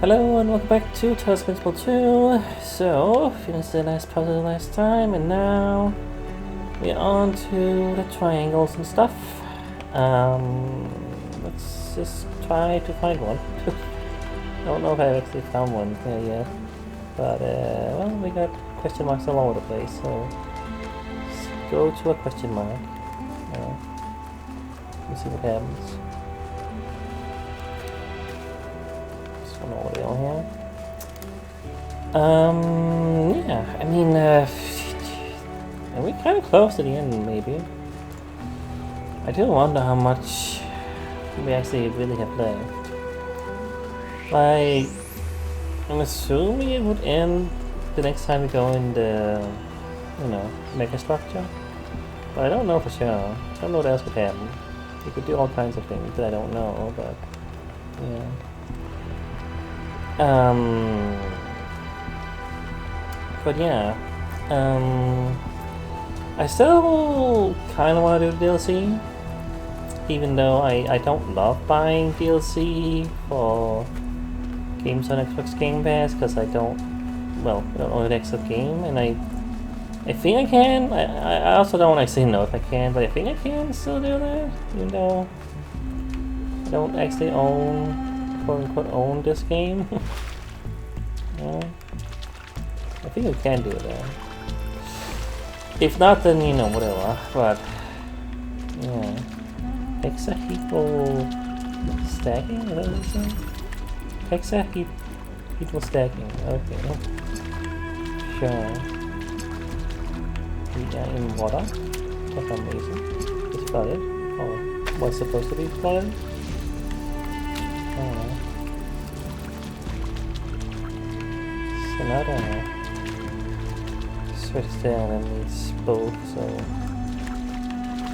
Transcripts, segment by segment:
Hello and welcome back to Talos Principle 2. So, finished the last puzzle last time and now we're on to the triangles and stuff. Let's just try to find one. I don't know if I've actually found one here yet. But, well, we got question marks all over the place, so let's go to a question mark. Let's see what happens. Over here. Yeah, I mean, we're kind of close to the end, maybe. I do wonder how much we actually really have left. Like, I'm assuming it would end the next time we go in the, mega structure. But I don't know for sure. I don't know what else could happen. You could do all kinds of things that I don't know, but, yeah. But yeah, I still kind of want to do DLC, even though I don't love buying DLC for games on Xbox Game Pass, because I don't own an extra game, and I think I can. I also don't actually know if I can, but I think I can still do that, even though I don't actually quote-unquote own this game. Yeah. I think we can do that. If not, then whatever. But yeah, hexahedral stacking. Is that what it's saying? Hexahedral stacking. Okay. Sure. We are in water. For some reason, it's flooded. Or what's supposed to be flooded? Another switch down and needs both, so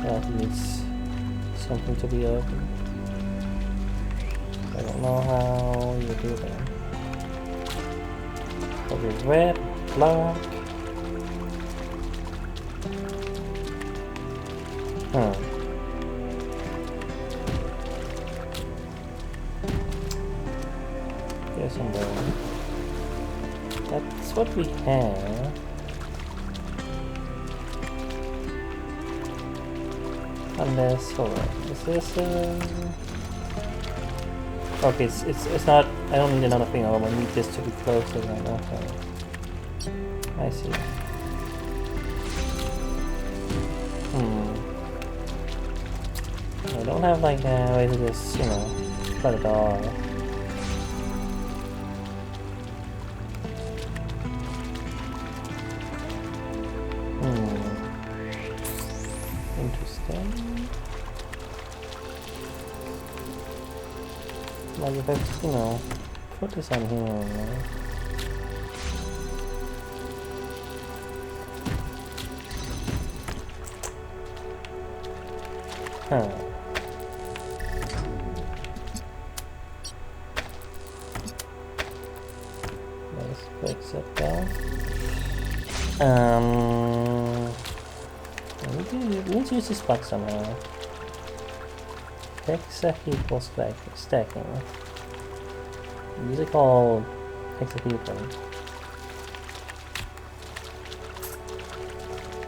that needs something to be open. I don't know how you do that. Probably red, black. Here's some bone. That's what we have. Unless, hold on, is this okay, it's not, I don't need another thing, I need this to be closer than okay. I see. I don't have like a way to just, cut it off. Like if I just, put this on here, right? Huh. Let's break that down. We need to use this box somehow. Hexahedral stacking. These are called hexahedral.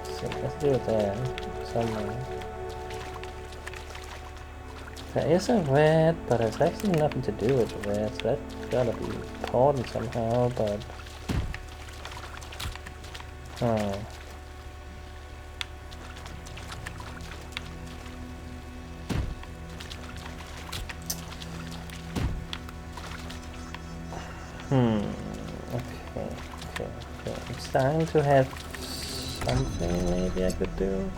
So let's do it there somewhere. There is a red, but there's actually nothing to do with the red, so that's gotta be important somehow, but Okay. It's starting to have something maybe I could do.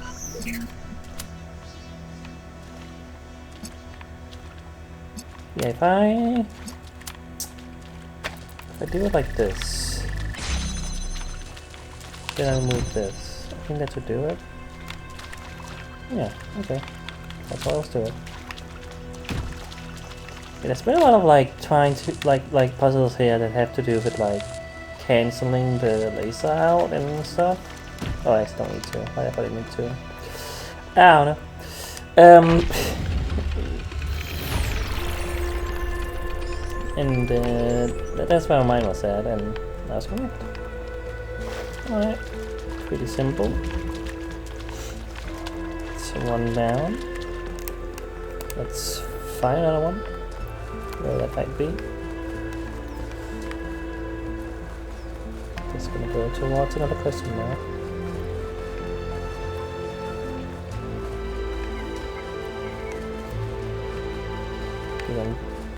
Yeah, if I do it like this, then I move this. I think that should do it. Yeah, okay. That's all else to it. Yeah, there's been a lot of trying to like puzzles here that have to do with cancelling the laser out and stuff. Oh, I still don't need to. I thought I need to. I don't know. And that's where mine was at, and I was correct. Alright, pretty simple. It's one down. Let's find another one, where that might be. Just gonna go towards another question now. I'm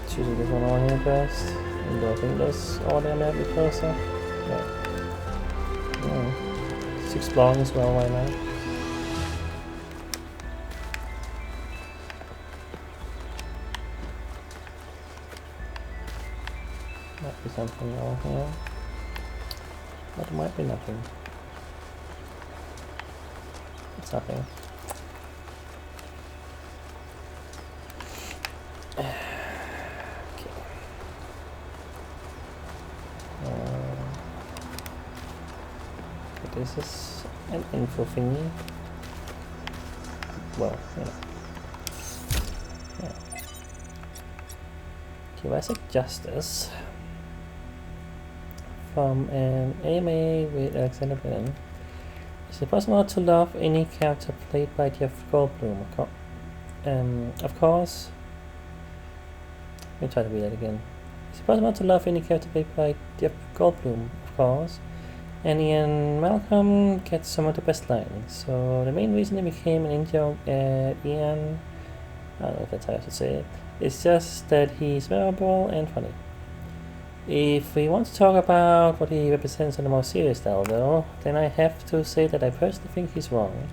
choosing this one on here first. And do I think there's all the I'm Abbie closer? Yeah. It's exploring as well right now. Might be something over here. But it might be nothing. It's nothing. This is an info thingy. Well, you know. Yeah. Okay, basic justice from an AMA with Alexander Brennan. Is it possible to love any character played by Jeff Goldblum? Of course. Let me try to read that again. Is it possible to love any character played by Jeff Goldblum? Of course. And Ian Malcolm gets some of the best lines. So the main reason he became an in-joke at Ian, I don't know if that's how I should say it, it's just that he's memorable and funny. If we want to talk about what he represents on a more serious level though, then I have to say that I personally think he's wrong.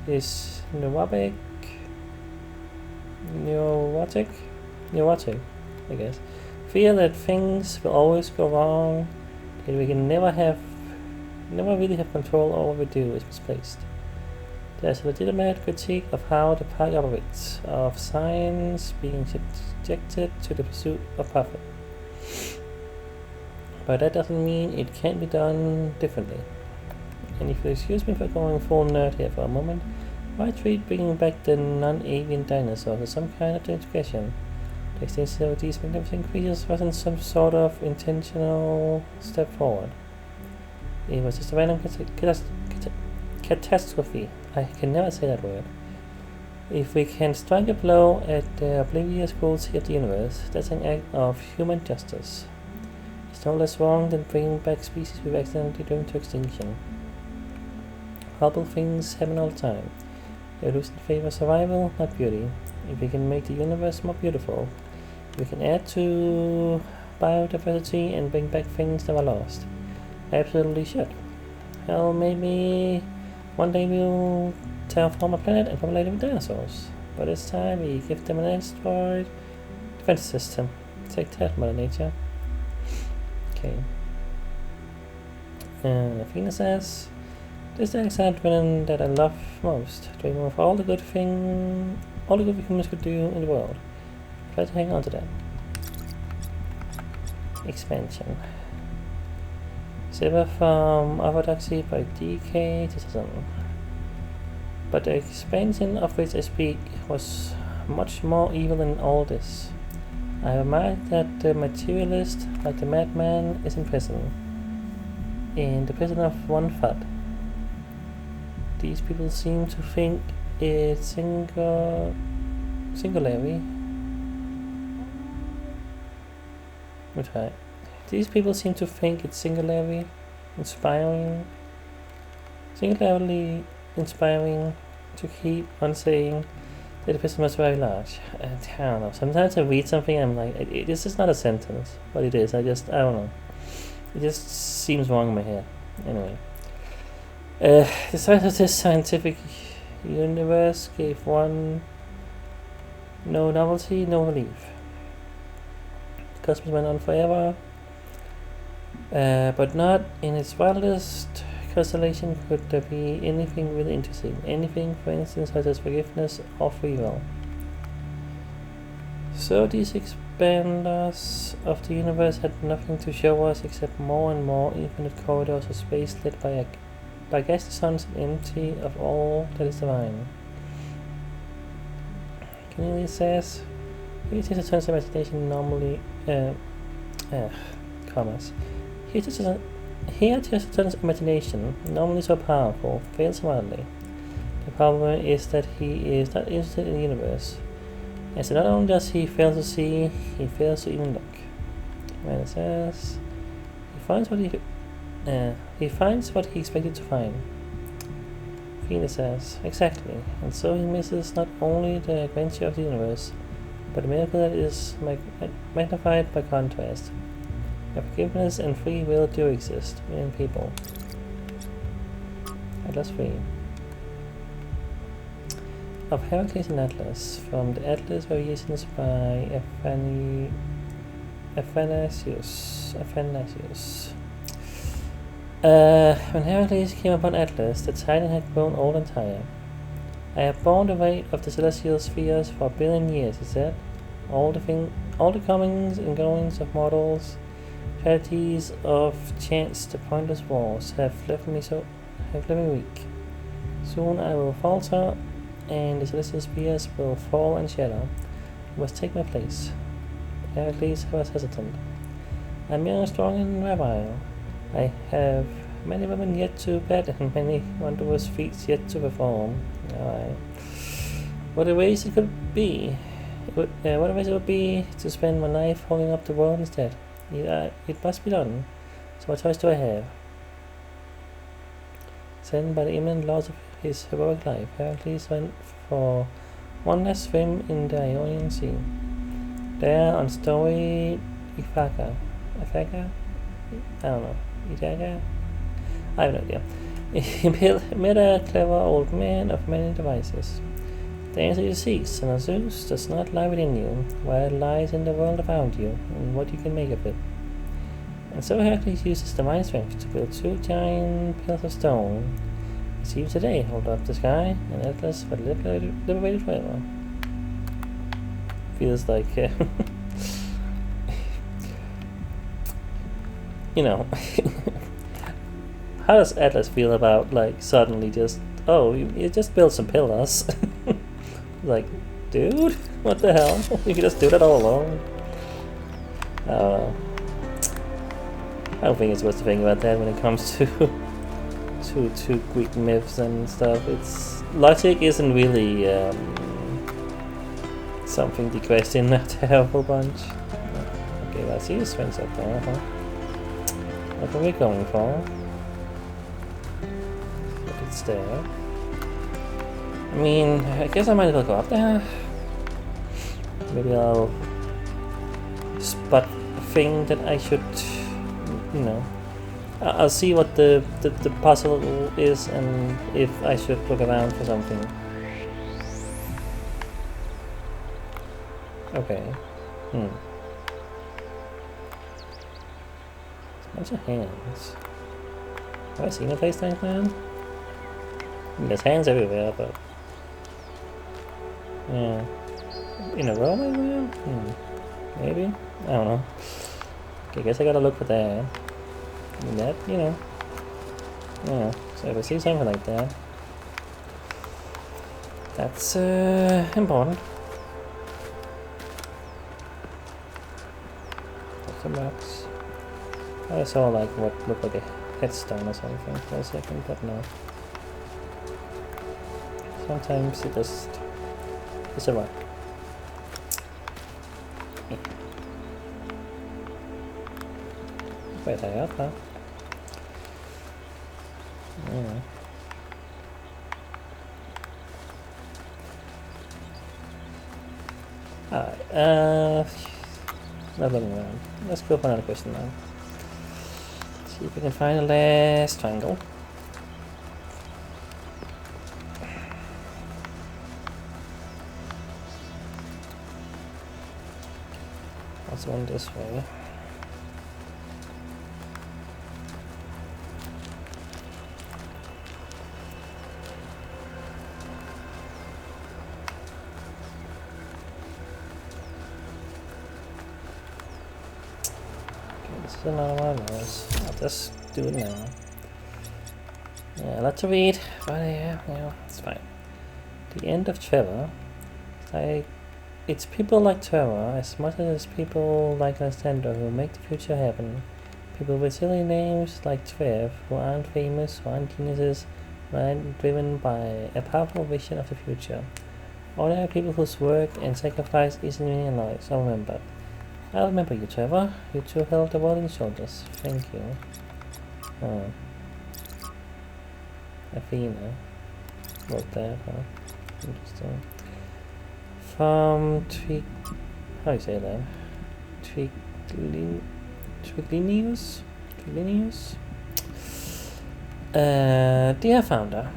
He's neurotic, I guess. Fear that things will always go wrong, that we can never really have control over what we do is misplaced. There's a legitimate critique of how the party operates, of science being subjected to the pursuit of profit. But that doesn't mean it can't be done differently. And if you excuse me for going full nerd here for a moment, why treat bringing back the non-avian dinosaurs as some kind of transgression? The extinction of these magnificent creatures wasn't some sort of intentional step forward. It was just a random catastrophe. I can never say that word. If we can strike a blow at the oblivious cruelty of the universe, that's an act of human justice. It's no less wrong than bringing back species we've accidentally driven to extinction. Horrible things happen all the time. Evolution favors survival, not beauty. If we can make the universe more beautiful, we can add to biodiversity and bring back things that were lost. Absolutely should. Hell, maybe one day we'll terraform a planet and populate it with dinosaurs. But this time we give them an asteroid defense system. Take that, Mother Nature. Okay. Athena says, this is the Alexander Brennan that I love most. Dreaming of all the good humans could do in the world. Try to hang on to that. Expansion. Silver from Orthodoxy by DK Citizen. But the expansion of which I speak was much more evil than all this. I remarked that the materialist, like the madman, is in prison. In the prison of one thought. These people seem to think it's singularly. Let me try. These people seem to think it's singularly inspiring to keep on saying that the prison was very large. I don't know. Sometimes I read something and I'm like, this is not a sentence, but it is. I don't know. It just seems wrong in my head. Anyway. The size of this scientific universe gave one no novelty, no relief. The cosmos went on forever, but not in its wildest constellation could there be anything really interesting. Anything, for instance, such as forgiveness or free will. So these expanders of the universe had nothing to show us except more and more infinite corridors of space lit by gas suns and empty of all that is divine. Cornelius says, it is a sense of imagination normally uh, uh, commas. He just turns imagination, normally so powerful, fails wildly. The problem is that he is not interested in the universe. And so not only does he fail to see, he fails to even look. When it says he finds what he expected to find. Phoenix says, exactly, and so he misses not only the adventure of the universe, but the miracle that is magnified by contrast. Forgiveness and free will do exist in people. Atlas 3. Of Heracles and Atlas, from the Atlas Variations by Athanasius. When Heracles came upon Atlas, the Titan had grown old and tired. I have borne the weight of the celestial spheres for 1 billion years, he said. All the comings and goings of mortals, tragedies of chance, the pointless wars, have left me weak. Soon I will falter, and the celestial spheres will fall and shatter. You must take my place. Heracles was hesitant. I am young and strong and virile. I have many women yet to bed and many wondrous feats yet to perform. What a waste it could be! What a waste it would be to spend my life holding up the world instead. It must be done. So what choice do I have? Sent by the imminent loss of his heroic life, Heracles went for one last swim in the Ionian Sea. There, on snowy Ithaca? I don't know. Ithaca? I have no idea. He met a clever old man of many devices. The answer you seek, son of Zeus, does not lie within you, while it lies in the world around you, and what you can make of it. And so Heracles uses divine strength to build 2 giant pillars of stone. See you today, hold up the sky, and Atlas was liberated forever. Feels like, you know, how does Atlas feel about, like, suddenly just, oh, you just built some pillars? Like, dude, what the hell? You can just do that all alone? I don't know. I don't think it's supposed to think about that when it comes to to Greek myths and stuff. It's logic isn't really something to question a terrible bunch. Okay, well, I see the swings up there, huh? What are we going for? But it's there. I mean, I guess I might as well go up there. Maybe I'll spot a thing that I should, you know. I'll see what the puzzle is and if I should look around for something. Okay. Bunch of hands. Have I seen a place like that? I mean, there's hands everywhere, but yeah. In a row, maybe? Maybe? I don't know. Okay, I guess I gotta look for that. I mean, that, you know. Yeah, so if I see something like that, that's important. Some rocks. I saw like what looked like a headstone or something for a second, but no. Sometimes it just is a rock. Yeah. Quite high up, huh? Yeah. Alright, not looking around. Let's go for another question now. See if we can find the last triangle. Also one this way. This is another one of those. I'll just do it now. Yeah, a lot to read, but yeah, you know, it's fine. The end of Trevor. It's people like Trevor, as much as people like Alexander, who make the future happen. People with silly names like Trev, who aren't famous, who aren't geniuses, who aren't driven by a powerful vision of the future. Ordinary people whose work and sacrifice isn't realized or remembered. I remember you, Trevor. You two held the world in your shoulders. Thank you. Oh. Athena wrote that, huh? Interesting. From how do you say that? Twiglinius? Dear founder,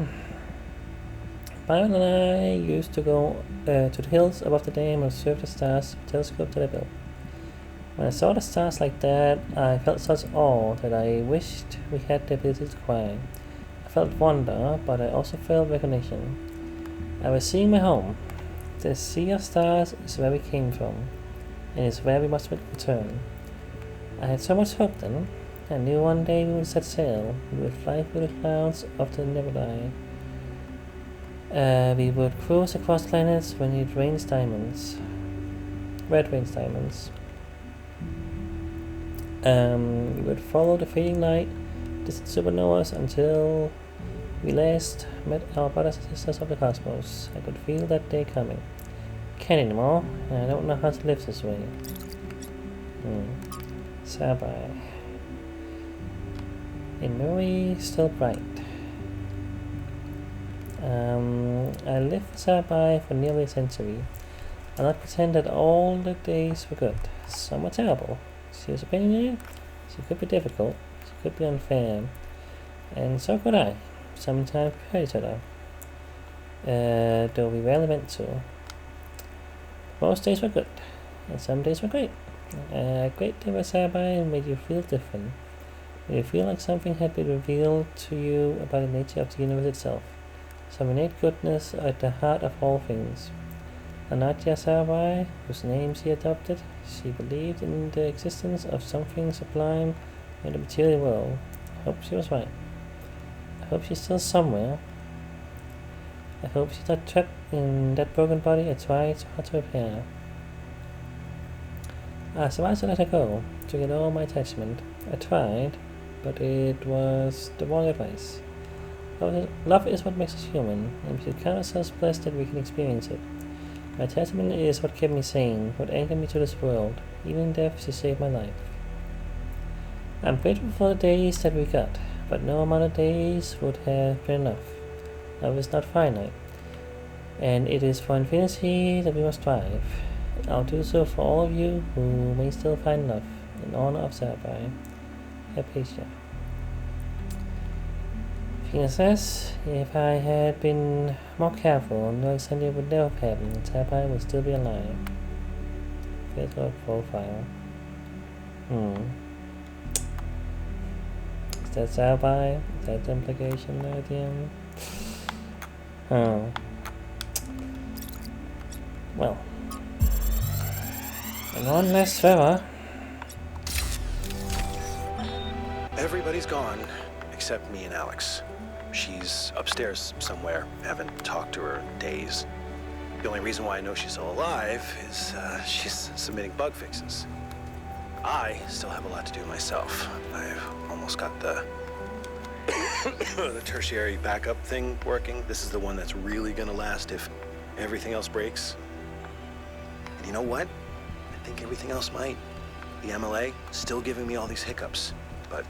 Byron and I used to go to the hills above the dam and observe the stars with a telescope that I built. When I saw the stars like that, I felt such awe that I wished we had the ability to cry. I felt wonder, but I also felt recognition. I was seeing my home. The sea of stars is where we came from, and it's where we must return. I had so much hope then. I knew one day we would set sail. We would fly through the clouds of the nebulae. We would cruise across planets when it rains diamonds. Red rains diamonds. We would follow the fading light, distant supernovas, until we last met our brothers and sisters of the cosmos. I could feel that day coming. I can't anymore, and I don't know how to live this way. Sabai. In memory, still bright. I lived for Sabai for nearly a century. I'll not pretend that all the days were good. Some were terrible. She was opinionated, she could be difficult, she could be unfair, and so could I. Sometimes we hurt each other, though we rarely meant to. Most days were good, and some days were great. A great day was Sabai made you feel different. Made you feel like something had been revealed to you about the nature of the universe itself. Some innate goodness at the heart of all things. Anatya Sabai, whose name she adopted, she believed in the existence of something sublime in the material world. I hope she was right. I hope she's still somewhere. I hope she's not trapped in that broken body I tried so hard to repair. I survived to let her go, to get all my attachment. I tried, but it was the wrong advice. Love is what makes us human, and we should count ourselves blessed that we can experience it. My attachment is what kept me sane, what anchored me to this world. Even in death, she saved my life. I'm grateful for the days that we got, but no amount of days would have been enough. Love is not finite, and it is for infinity that we must strive. I'll do so for all of you who may still find love, in honor of Sabai. Hypatia. Athena says, if I had been more careful, no Alexandria would never have happened. Sabai would still be alive. Fatal profile. Is that Sabai? Is that the implication there at the end? Oh. Well. And one less Trevor. Everybody's gone, except me and Alex. She's upstairs somewhere. Haven't talked to her in days. The only reason why I know she's still alive is she's submitting bug fixes. I still have a lot to do myself. I've almost got the the tertiary backup thing working. This is the one that's really gonna last if everything else breaks. And you know what? I think everything else might. The MLA still giving me all these hiccups, but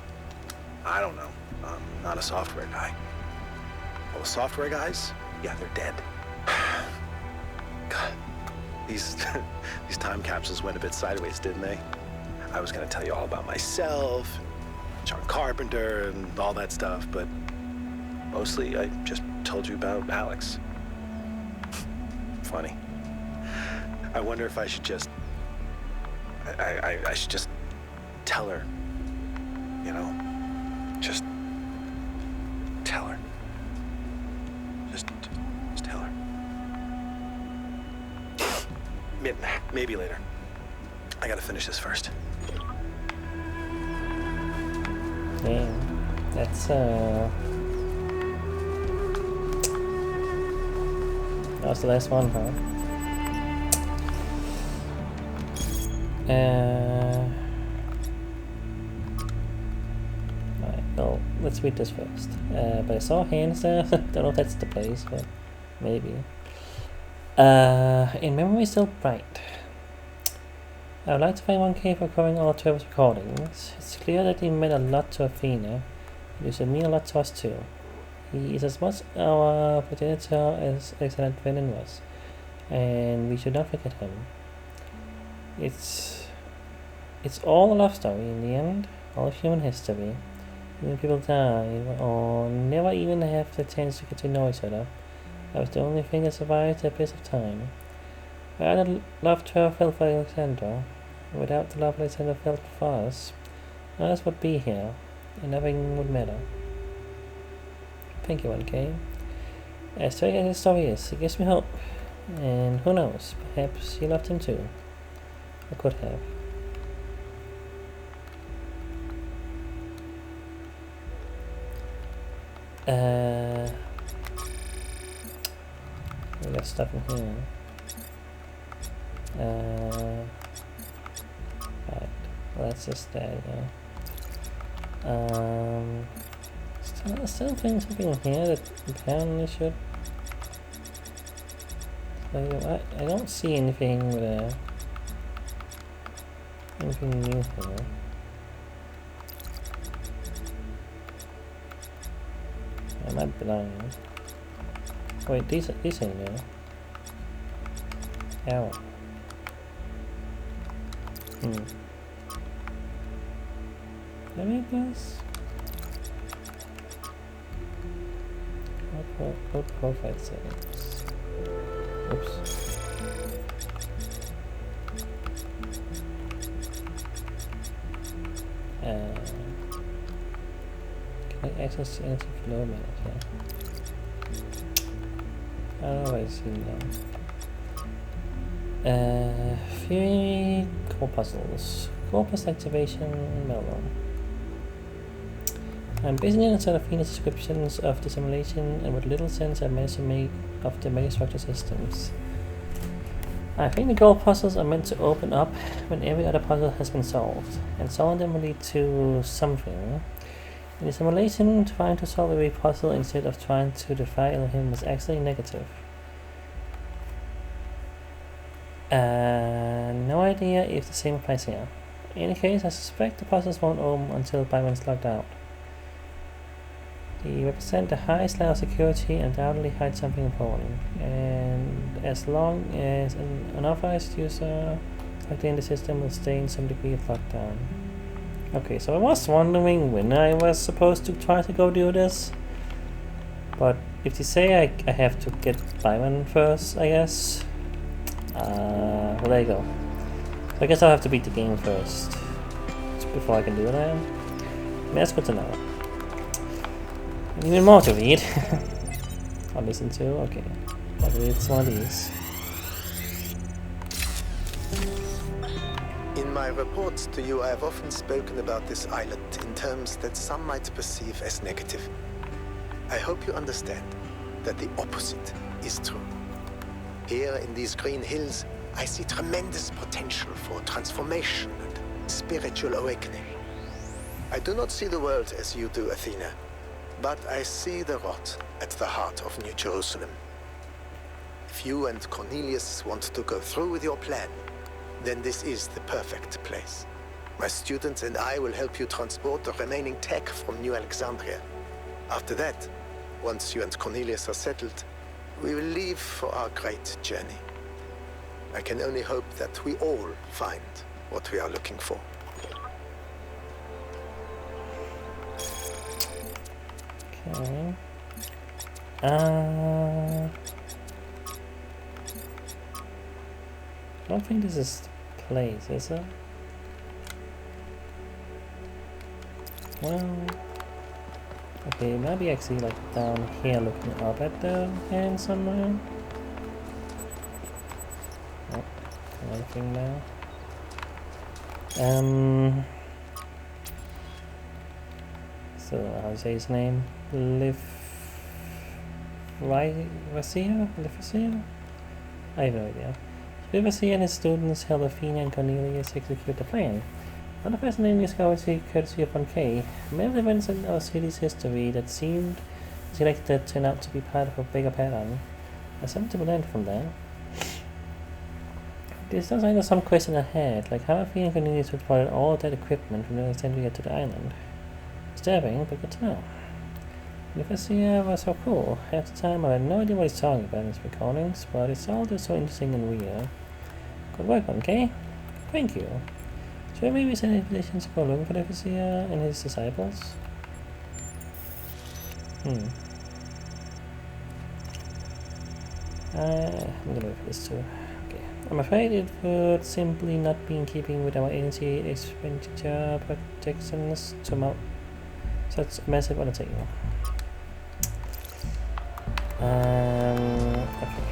I don't know. I'm not a software guy. Well, the software guys, yeah, they're dead. God, these time capsules went a bit sideways, didn't they? I was gonna tell you all about myself, John Carpenter, and all that stuff, but mostly I just told you about Alex. Funny. I wonder if I should just... I should just tell her, you know? Just tell her. Just tell her. Maybe later. I gotta finish this first. Damn. That's that was the last one, huh? Alright, well, let's read this first. But I saw hands there. Don't know if that's the place, but maybe. In memory still bright. I would like to thank 1K for covering all Trevor's recordings. It's clear that he meant a lot to Athena. He should mean a lot to us too. He is as much our progenitor as excellent villain was, and we should not forget him. It's all a love story in the end, all of human history. When people die, or never even have the chance to get to know each other, that was the only thing that survived the abyss of time. Without the love Trevor felt for Alexandra, without the love Alexandra felt for us, none of us would be here, and nothing would matter. Thank you, 1K. As tragic as the story is, it gives me hope. And who knows, perhaps you loved him too. I could have. We got stuff in here. Right. Well, that's just that, yeah. Still think something in here that apparently should. I don't see anything with anything new here. I might be lying. Wait, these ain't new. Ow. Did I make this? Code profile settings. Oops. Can I access anything flow manager? I don't know if I've seen them. Fury core puzzles. Corpus activation mellow. I'm basing it on Serafina's descriptions of the simulation and what little sense I managed to make of the megastructure systems. I think the goal puzzles are meant to open up when every other puzzle has been solved, and some of them will lead to something. In the simulation, trying to solve every puzzle instead of trying to defy Elohim was actually negative. No idea if the same applies here. In any case, I suspect the puzzles won't open until Byron's locked out. They represent the highest level of security and undoubtedly hide something important. And as long as an unauthorized user plugged in the system will stay in some degree of lockdown. Okay, so I was wondering when I was supposed to try to go do this. But if they say I have to get Byron first, I guess. Well, there you go. So I guess I'll have to beat the game first before I can do that. That's good to know. And even more to read. I'll listen to. Okay. I'll read some of these. In my reports to you, I have often spoken about this island in terms that some might perceive as negative. I hope you understand that the opposite is true. Here in these green hills, I see tremendous potential for transformation and spiritual awakening. I do not see the world as you do, Athena, but I see the rot at the heart of New Jerusalem. If you and Cornelius want to go through with your plan, then this is the perfect place. My students and I will help you transport the remaining tech from New Alexandria. After that, once you and Cornelius are settled, we will leave for our great journey. I can only hope that we all find what we are looking for. Okay. I don't think this is the place, is it? Well, okay, it might be actually like down here looking up at the hand somewhere. Oh, anything now? So, how to say his name? Livasia? I have no idea. Privacy and his students help Athena and Cornelius execute the plan. Another fascinating discovery courtesy of 1K. Many events in our city's history that seemed selected turned out to be part of a bigger pattern. There's something to be learned from that. This does answer some question ahead, like how Athena and Cornelius transported all of that equipment from Alexandria to the island. Disturbing, but good to know. Nicosia was so cool. Half the time I had no idea what he's talking about in his recordings, but it's all just so interesting and weird. Good work, 1K. Thank you. Should we maybe send invitations to go looking for Nicosia and his disciples? I'm gonna wait for this too. Okay. I'm afraid it would simply not be in keeping with our agency expenditure projections to mount such a massive undertaking. Okay.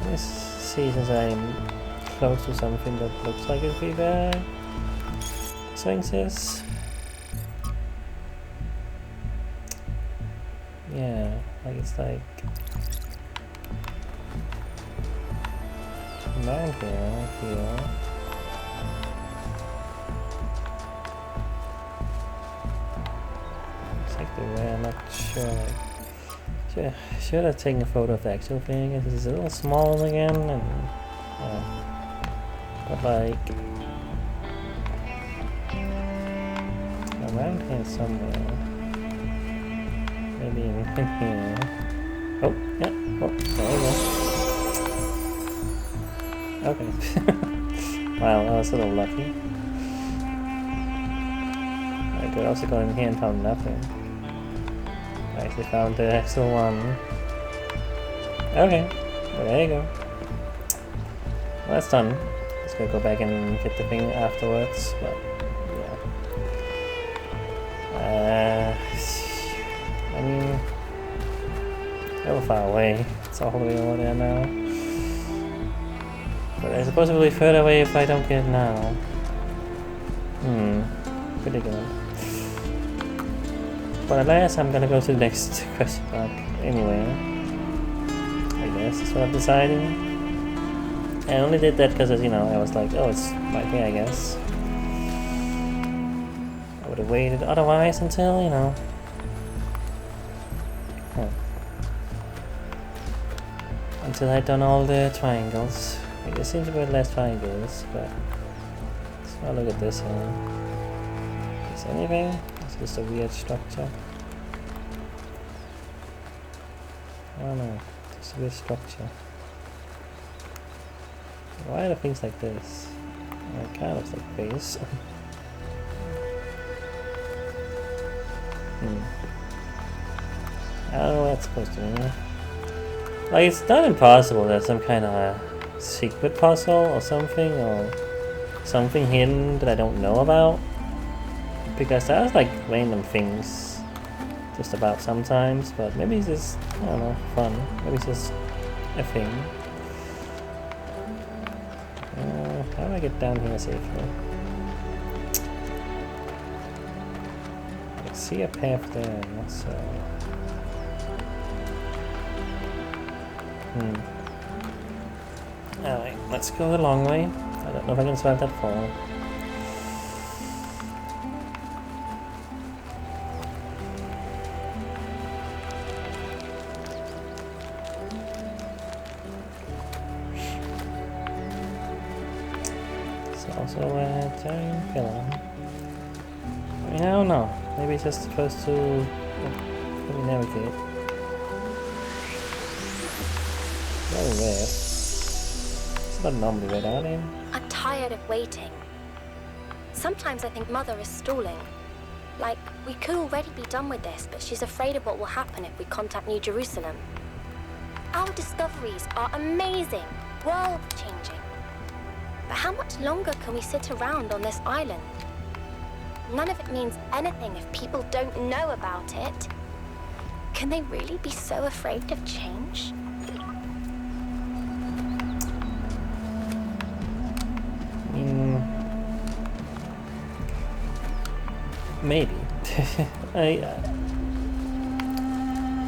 Let's see, since I'm close to something that looks like it'll be bad. Sphinxes. Yeah, like it's like around here, I feel. It's like the way, I'm not sure. Like, should have taken a photo of the actual thing. It's a little small again, and but like around here somewhere. Maybe in here. Oh, yeah. Oh, there we go. Okay. Wow, I was a little lucky. I could also go in here and found nothing. I actually found the actual one. Okay, well, there you go. Well, that's done. Just gotta go back and get the thing afterwards, but yeah. I mean, a little far away. It's all the way over there now. But I suppose it will be further away if I don't get it now. Pretty good. But alas, I'm gonna go to the next question mark anyway. I guess that's what I'm deciding. I only did that because, you know, I was like, oh, it's right here, I guess. I would have waited otherwise until, you know. Until I'd done all the triangles. There seems to be less triangles, but let's not look at this here. Is there anything? It's just a weird structure. I don't know. Just a weird structure. Why are there things like this? It kind of looks like face. I don't know what that's supposed to mean. Like, it's not impossible that some kind of secret puzzle or something hidden that I don't know about. Because there's like random things just about sometimes, but maybe it's just, I don't know, fun. Maybe it's just a thing. How do I get down here safely? I see a path there, so... Alright, let's go the long way. I don't know if I can survive that fall. It's also a giant pillar. I mean, I don't know. Maybe it's just supposed to let me navigate. Very weird. It's not normally red, are they? I'm tired of waiting. Sometimes I think Mother is stalling. Like, we could already be done with this, but she's afraid of what will happen if we contact New Jerusalem. Our discoveries are amazing, world-changing. But how much longer can we sit around on this island? None of it means anything if people don't know about it. Can they really be so afraid of change? Maybe.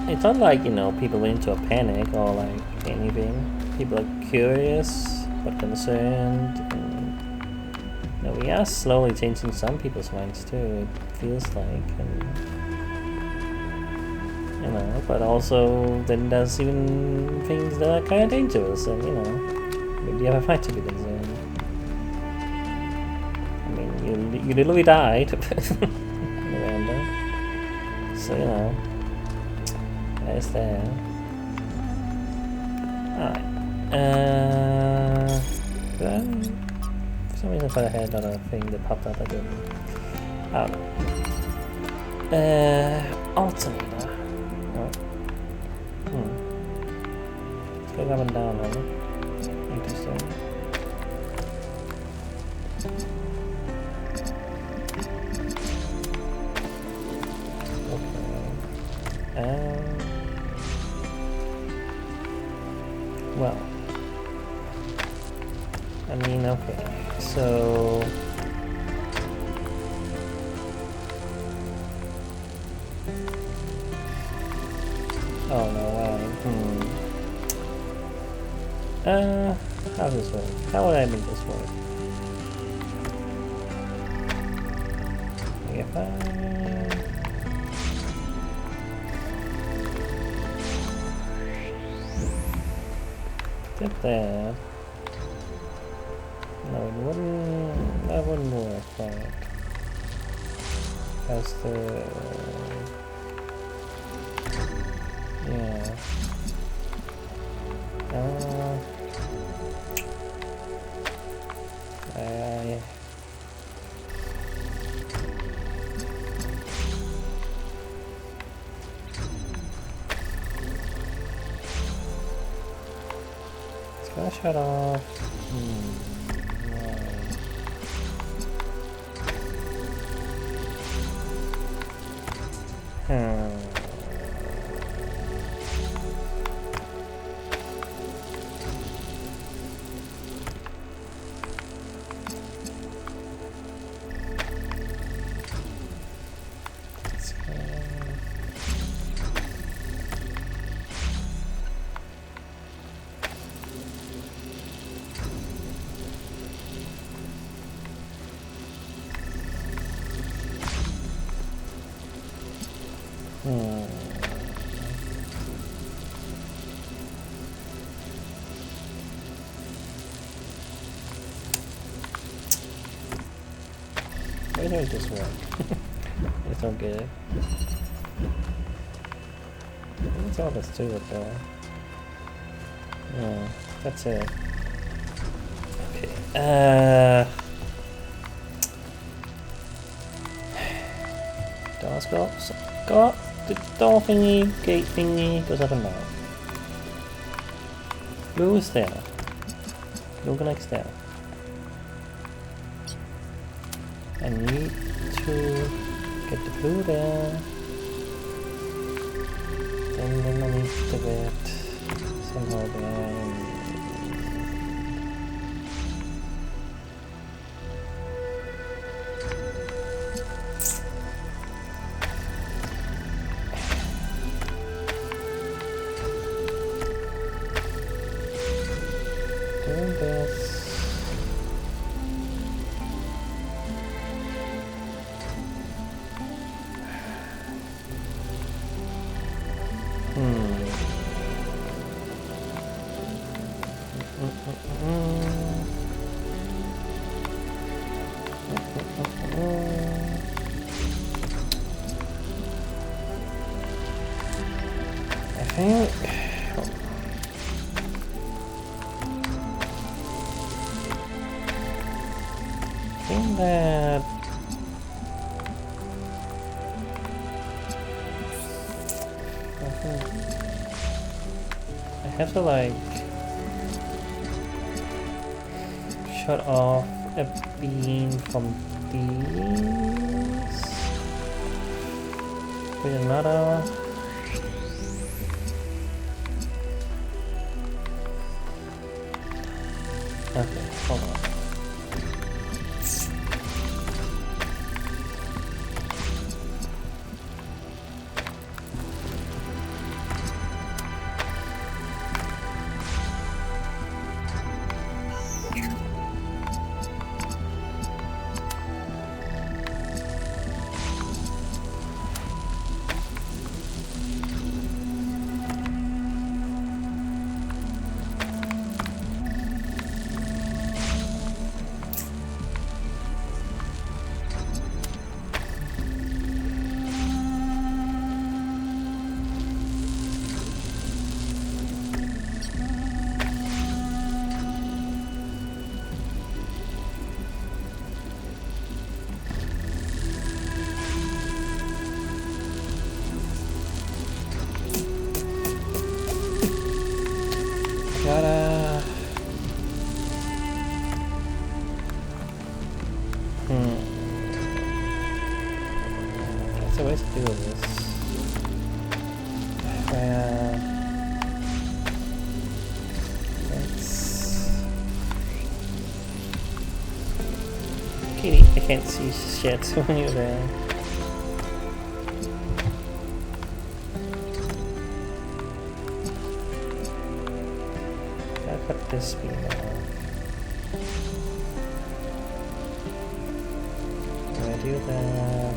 It's not like, you know, people went into a panic or like anything. People are curious but concerned. And, you know, we are slowly changing some people's minds too, it feels like. And, you know, but also then there's even things that are kind of dangerous, and, you know, maybe you have a right to be concerned. I mean, you literally died, Miranda. So, you know, there's that. Alright. For some reason I thought I had another thing that popped up. I didn't. I don't know. Alternator. Oh. Let's go up and down, huh? Interesting. Okay. Well, I mean, okay, so oh no, how does this work? How would I make this work? If I did that, no, it wouldn't. That wouldn't work, right? As the yeah. It's gonna shut off. Why don't this work? It's not good. That's all that's to it though. Yeah, that's it. Okay. Doors got the door thingy, gate thingy goes up and down. Blue is there. Blue connects there. I need to get the blue there. And then I need to get somehow there. Doing this. I have to like shut off a beam from these with another. Okay, hold on. There's a way to do this. Kitty, I can't see shit when you're there. Gotta cut this speed off. Can I do that?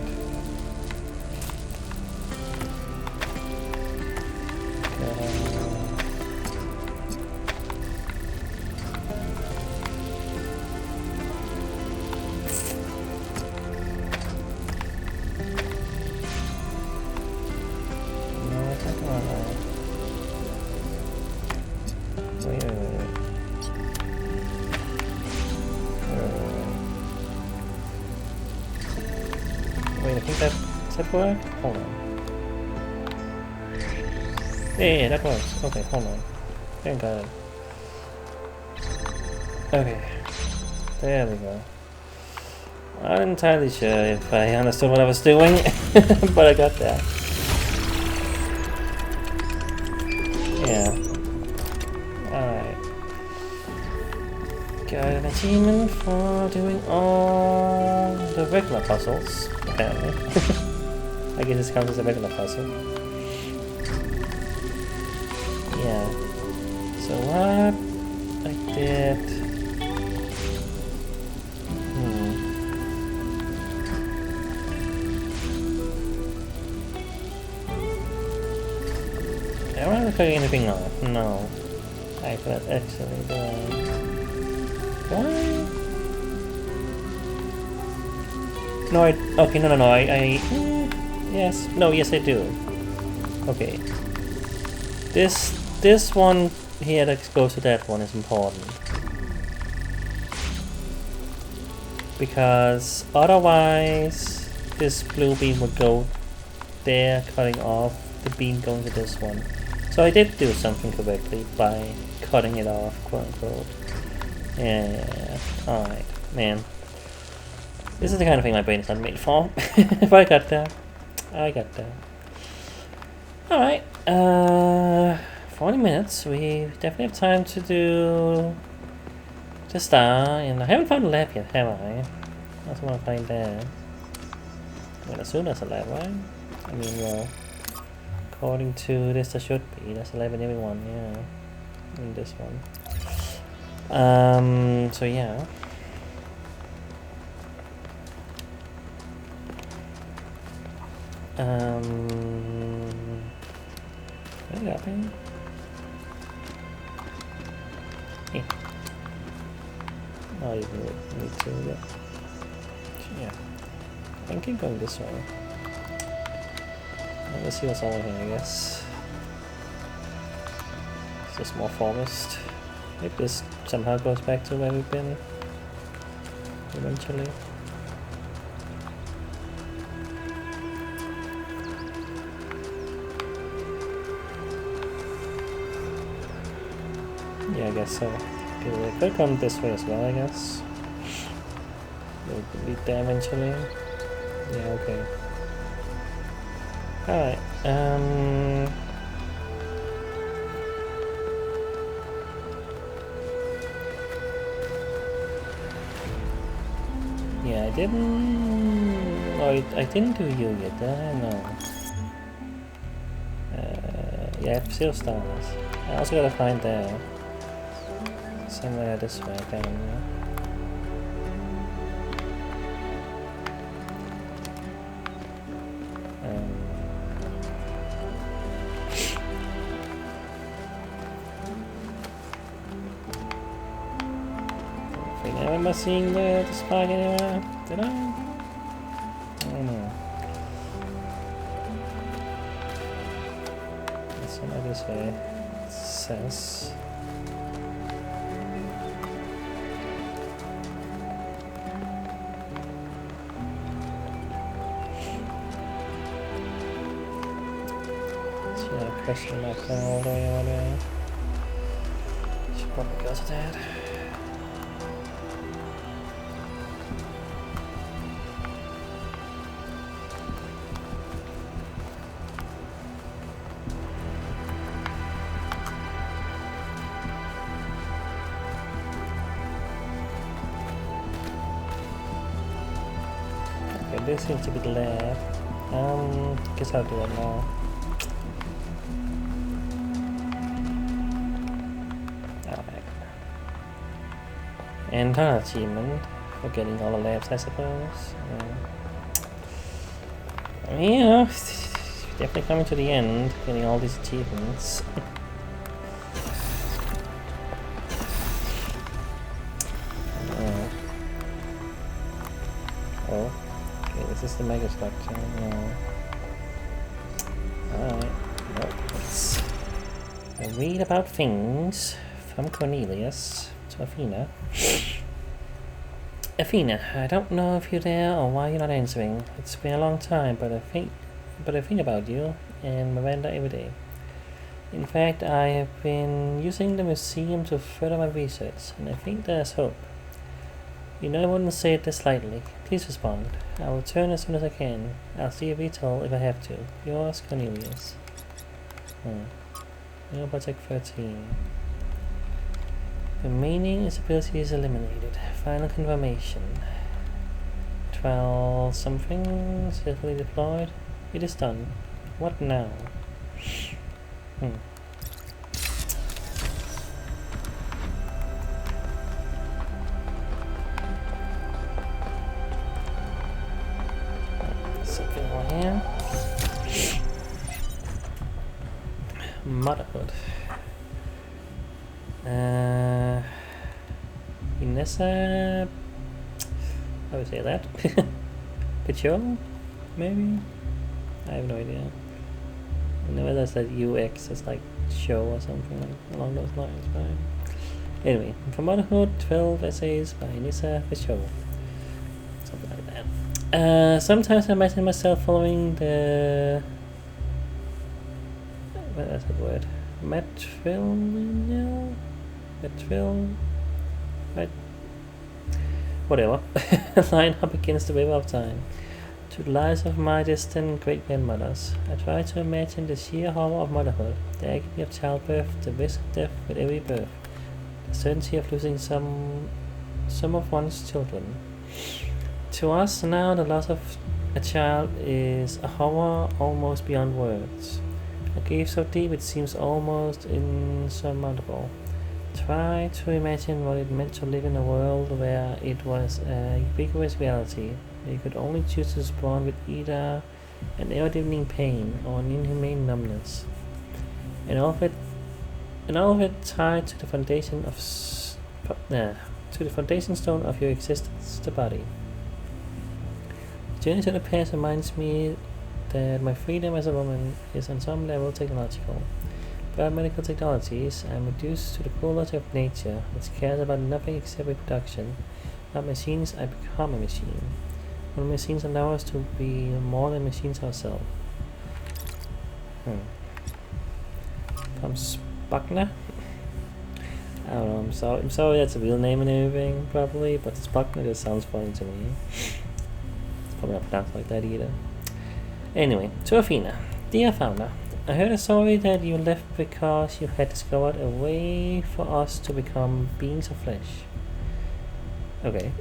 Wait, I think does that work? Hold on. Yeah, that works. Okay, hold on. I think I got it. Okay. There we go. I'm not entirely sure if I understood what I was doing, but I got that. Yeah. Alright. Got an achievement for doing all the regular puzzles, apparently. I guess this counts as a regular puzzle. Yeah. So what I did... Am I not cutting anything off? No. I could actually do it. Why? No, okay, no, yes. No, yes, I do. Okay. This one here that goes to that one is important. Because otherwise, this blue beam would go there, cutting off the beam going to this one. So I did do something correctly by cutting it off, quote unquote. Yeah, alright, man. This is the kind of thing my brain is not made for. If I got that. I got that. Alright, 40 minutes. We definitely have time to do the star, and I haven't found a lab yet, have I? I also want to find that. I mean, as soon as a lab, right? I mean, well, according to this, there should be. There's a lab in everyone, yeah. In this one. So yeah. What happened? Yeah. Oh, you need to, yeah. I can keep going this way. Let's see what's over here, I guess. It's just more forest. Maybe this somehow goes back to where we've been eventually. Yeah, I guess so. Okay, I could come this way as well, I guess. We'll be there eventually. Yeah, okay. Alright, yeah, I didn't... Oh, I didn't do you yet, did I? No. Yeah, I have 0 stars. I also gotta find there. Somewhere this way, apparently. Am I seeing the spike anywhere? Did I? I don't know. It's not this way. It says. So yeah, question mark all the way over there. Should probably go to that. this seems to be the lab. Guess I'll do it now. Alright. And another achievement for getting all the labs, I suppose. Yeah, definitely coming to the end, getting all these achievements. Oh, okay, this is the mega structure. No. Alright, well, let's read about things from Cornelius to Athena. Athena, I don't know if you're there or why you're not answering. It's been a long time, but I think about you and Miranda every day. In fact, I have been using the museum to further my research, and I think there's hope. You know I wouldn't say it this lightly. Please respond. I will return as soon as I can. I'll see a VTOL if I have to. Yours, Cornelius. Project 13. Remaining instability is eliminated. Final confirmation. 12 something safely deployed. It is done. What now? Something over here. Motherhood. Inessa, how would say that? Patrol? Maybe? I have no idea. I know there's that UX is like show or something like along those lines, but anyway, from Motherhood, 12 essays by Inessa Patrol. Something like that. Sometimes I imagine myself following the what is that word? Whatever. Line up against the river of time. To the lives of my distant great-grandmothers. I try to imagine the sheer horror of motherhood, the agony of childbirth, the risk of death with every birth, the certainty of losing some of one's children. To us now, the loss of a child is a horror almost beyond words. A grief so deep it seems almost insurmountable. Try to imagine what it meant to live in a world where it was a ubiquitous reality, where you could only choose to respond with either an ever-deepening pain or an inhumane numbness. And all of it tied to the foundation of to the foundation stone of your existence, the body. The journey to the past reminds me that my freedom as a woman is on some level technological. Without medical technologies, I am reduced to the cool logic of nature, which cares about nothing except reproduction. Without machines, I become a machine. When machines allow us to be more than machines ourselves. From Spuckner? I don't know, I'm sorry that's a real name and everything, probably, but Spuckner just sounds funny to me. It's probably not pronounced like that either. Anyway, to Athena. Dear Founder, I heard a story that you left because you had discovered a way for us to become beings of flesh. Okay.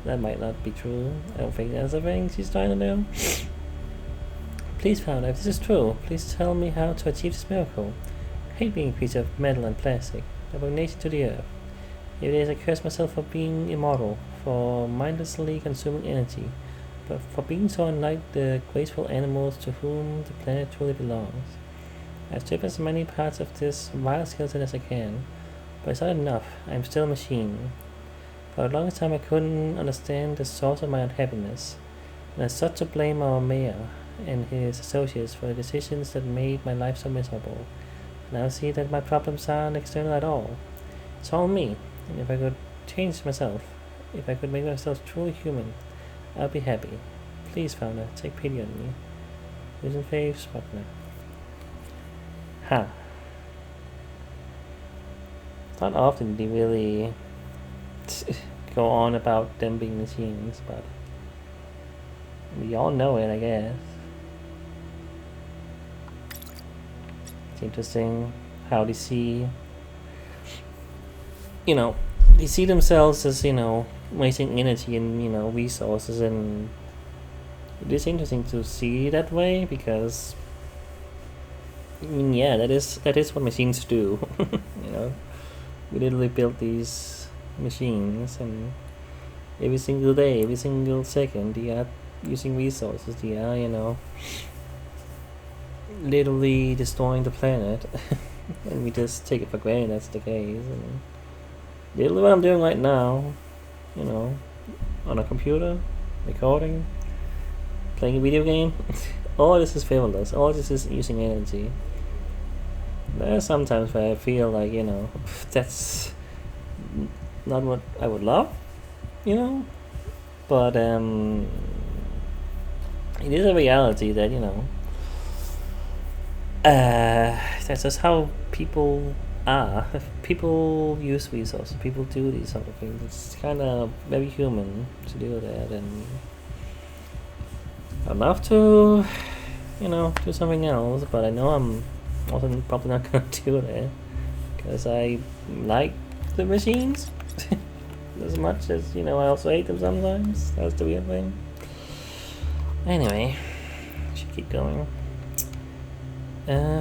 That might not be true. I don't think that's the thing she's trying to do. Please, Founder, if this is true, please tell me how to achieve this miracle. I hate being a piece of metal and plastic, abomination to the earth. If it is, I curse myself for being immortal, for mindlessly consuming energy, but for being so unlike the graceful animals to whom the planet truly belongs. I strip as many parts of this vile skeleton as I can, but it's not enough. I am still a machine. For the longest time I couldn't understand the source of my unhappiness, and I sought to blame our mayor and his associates for the decisions that made my life so miserable. Now I see that my problems aren't external at all. It's all me, and if I could change myself, if I could make myself truly human, I'll be happy. Please, Founder, take pity on me. Who's in faith, Spuckner? Not often do they really go on about them being machines, but we all know it, I guess. It's interesting how they see, they see themselves as, wasting energy and, you know, resources, and it is interesting to see that way, because I mean, yeah, that is what machines do. You know, we literally build these machines, and every single day, every single second, they are using resources. They are, you know, literally destroying the planet, and we just take it for granted that's the case. And literally what I'm doing right now, you know, on a computer, recording, playing a video game, all this is frivolous. All this is using energy. There's sometimes where I feel like, you know, that's not what I would love, you know, but it is a reality that, you know, that's just how people are. People use resources, people do these sort of things. It's kind of very human to do that, and I'd love to, you know, do something else, but I know I'm also probably not gonna do that, because I like the machines as much as, you know, I also hate them sometimes. That's the weird thing. Anyway, I should keep going.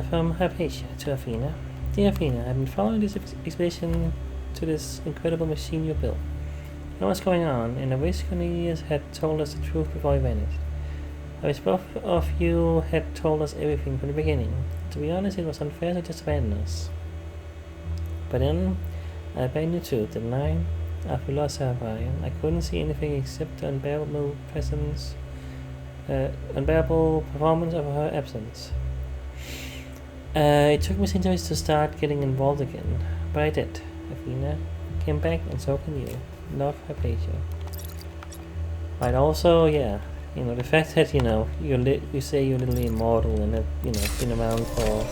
From Hypatia to Athena. Dear Athena, I've been following this expedition to this incredible machine you built. I know what's going on, and I wish Cornelius had told us the truth before he vanished. I wish both of you had told us everything from the beginning. To be honest, it was unfair to just abandon us. But then, I abandoned you too, didn't I? After we lost Sapphire, I couldn't see anything except the unbearable performance of her absence. It took me centuries to start getting involved again, but I did. Athena came back, and so can you. Love, Hypatia. But also, yeah, you know, the fact that, you know, you say you're literally immortal and have, you know, been around for,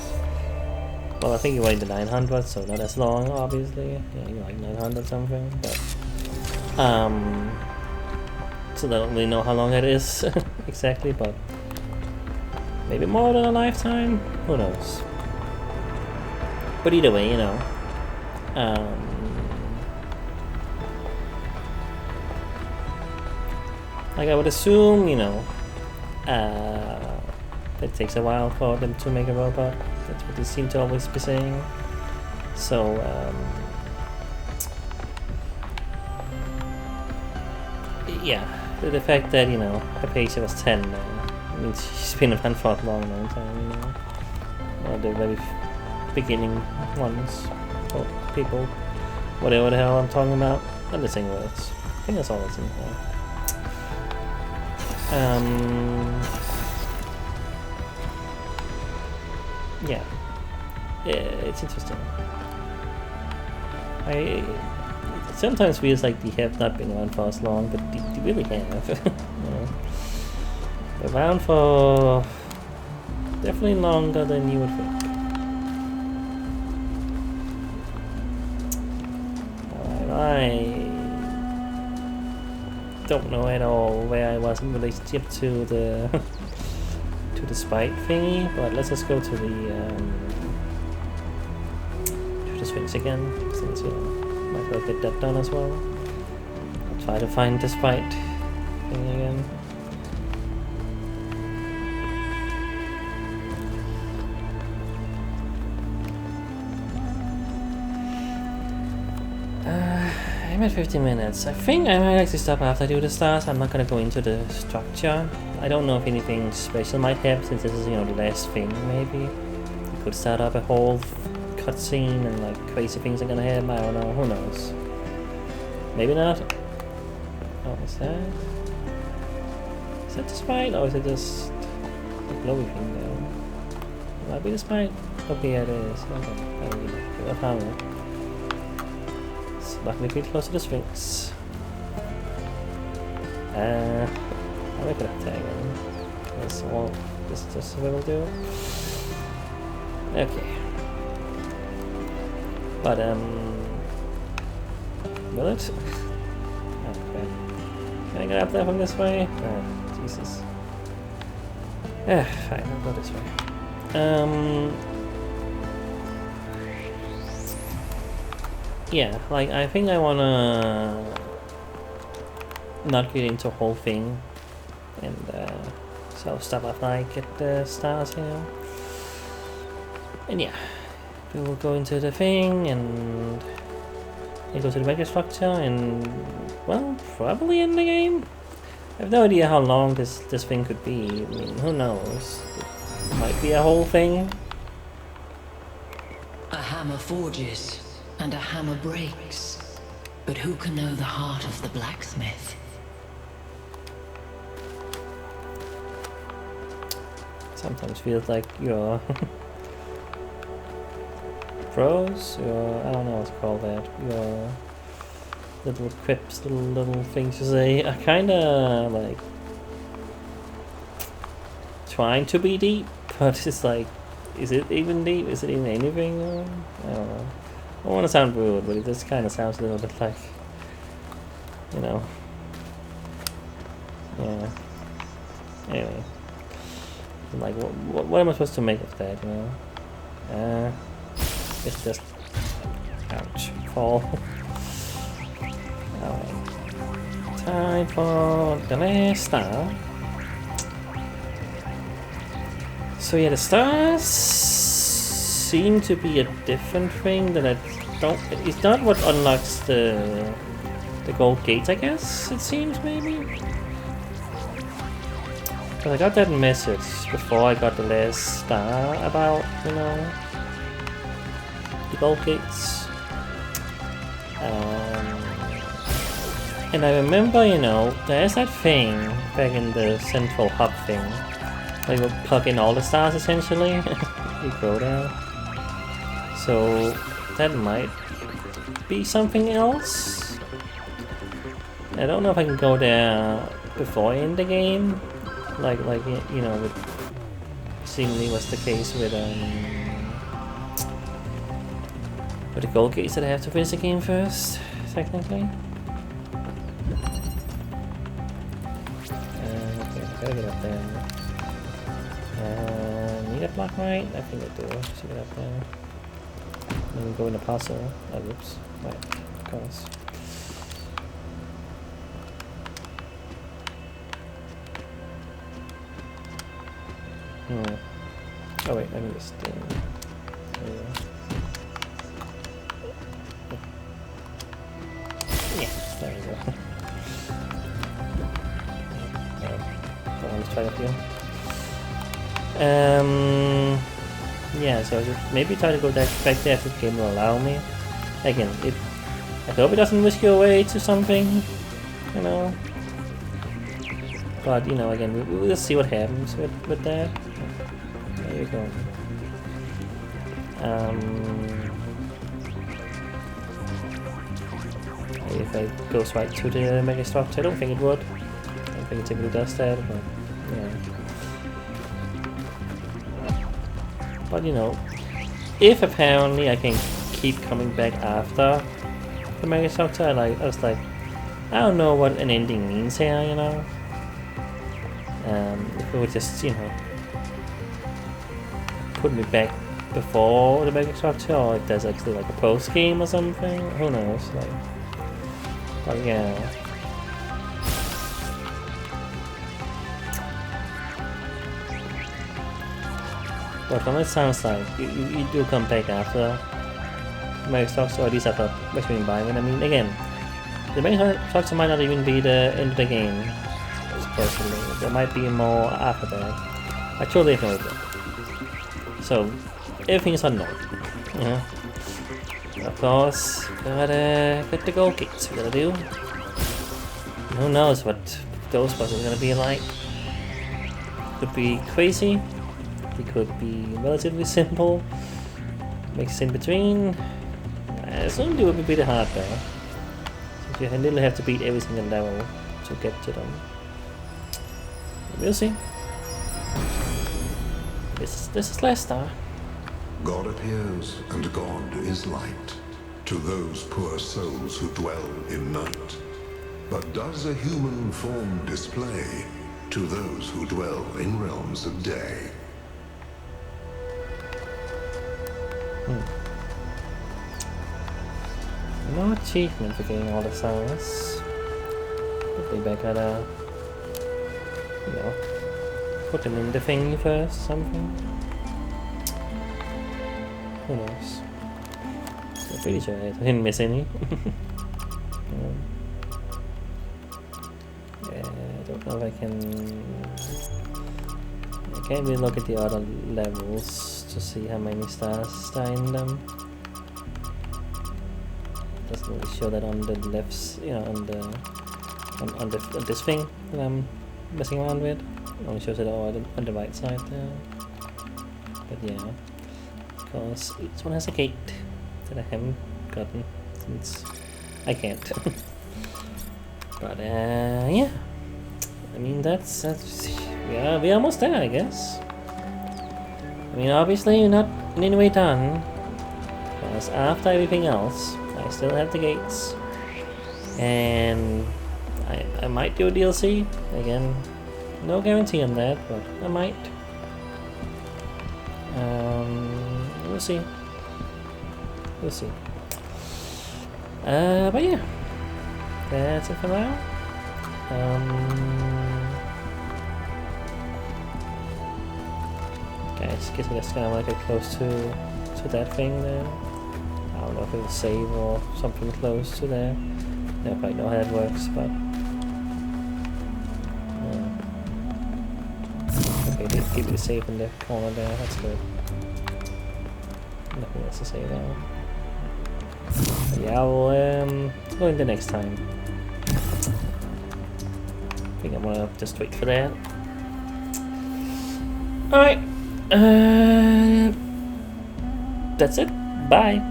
well, I think you were in the 900s, so not as long, obviously. Yeah, you're like 900 something, but so I don't really know how long it is exactly, but maybe more than a lifetime. Who knows? But either way, you know, like I would assume, you know, it takes a while for them to make a robot. That's what they seem to always be saying. So, yeah, the fact that, you know, Hypatia was 10 now, I mean, she's been around for a long time, you know. Well, the very beginning ones, or people, whatever the hell I'm talking about, I'm just saying words. I think that's all that's in here. Yeah, it's interesting. It sometimes feels like they have not been around for as long, but they really have. You know, they're around for definitely longer than you would think. I don't know at all where I was in relationship to the spite thingy, but let's just go to the Sphinx again, since, you know, might as well get that done as well. I'll try to find the spite thing again. I'm at 15 minutes. I think I might actually stop after I do the stars. I'm not gonna go into the structure. I don't know if anything special might happen, since this is, you know, the last thing. Maybe you could start up a whole cutscene and like crazy things are gonna happen. I don't know. Who knows? Maybe not. Oh, what's that? Is that the spite, or is it just the glowy thing there? It might be the spite. Okay, yeah, it is. Okay, I found it. Luckily pretty close to the Sphinx. I'll make it a tag in. That's all this will do. Okay. But will it? Okay. Can I get up there from this way? Oh, Jesus. Fine, I'll go this way. Yeah, like, I think I wanna not get into a whole thing, and so stuff after I get the stars, you know. And yeah, we will go into the thing and go to the mega structure and, well, probably end the game. I have no idea how long this thing could be. I mean, who knows? It might be a whole thing. A hammer forges and a hammer breaks, but who can know the heart of the blacksmith? Sometimes feels like you're prose, your, I don't know what's called that, your little quips, little things you say are kinda like trying to be deep, but it's like, is it even deep? Is it even anything? I don't know. I don't want to sound rude, but it just kinda sounds a little bit like, you know, yeah. Anyway, I'm like, what am I supposed to make of that, you know? It's just, ouch, fall. Alright, time for the last star. So yeah, the stars seem to be a different thing that I don't. It's not what unlocks the gold gates, I guess. It seems maybe. But I got that message before I got the last star about, you know, the gold gates. And I remember, you know, there's that thing back in the central hub thing. Like we'll plug in all the stars essentially. You go there. So that might be something else. I don't know if I can go there before I end the game. Like you know, with seemingly was the case with the gold gates that I have to finish the game first, technically. Okay, gotta get up there. Need a block right? I think I do. Just get up there. Then go in the puzzle. Oh, whoops. Right, of course. Oh wait, let me just yeah, there we go. Let's try that here. Yeah, so just maybe try to go back there if the game will allow me. Again, I hope it doesn't whisk you away to something, you know. But, you know, again, we'll just see what happens with that. There you go. If it goes right to the mega structure, I don't think it would. I don't think it typically does that, but yeah. But you know, if apparently I can keep coming back after the mega structure, I was like, I don't know what an ending means here, you know. If it would just, you know, put me back before the mega structure, or if there's actually like a post game or something, who knows? Like, but yeah. But from it sounds like you do come back after the mega structure, or at least after Western Environment. I mean, again, the mega structure might not even be the end of the game. Personally, there might be more after that. I truly have no idea. So everything is unknown. Yeah. Of course, gotta get the gold gates. We gotta do. Who knows what those puzzles are gonna be like? Could be crazy. It could be relatively simple. Mixed in between. I assume they would be pretty hard though. So you literally have to beat every single level to get to them. We'll see. This is last star. God appears, and God is light to those poor souls who dwell in night. But does a human form display to those who dwell in realms of day? No achievement for getting all the stars. Maybe I gotta, you know, put them in the thing first, something. Who knows? I'm pretty sure I didn't miss any. Yeah, I don't know if I can. I can't really look at the other levels to see how many stars are in them. Doesn't really show that on the left, you know, on this thing that I'm messing around with. It only shows it all on the right side there. But yeah, because each one has a gate that I haven't gotten since I can't. But yeah, I mean that's yeah, we're almost there, I guess. I mean, obviously you're not in any way done, because after everything else, I still have the gates, and I might do a DLC again. No guarantee on that, but I might. We'll see. We'll see. But yeah, that's it for now. Guys, guess I just gonna get close to that thing there. I don't know if it'll save or something close to there. I don't quite know how that works, but okay, they give me a save in the corner there. That's good. Nothing else to say now. But yeah, I'll go in the next time. I think I'm gonna just wait for that. Alright. That's it. Bye.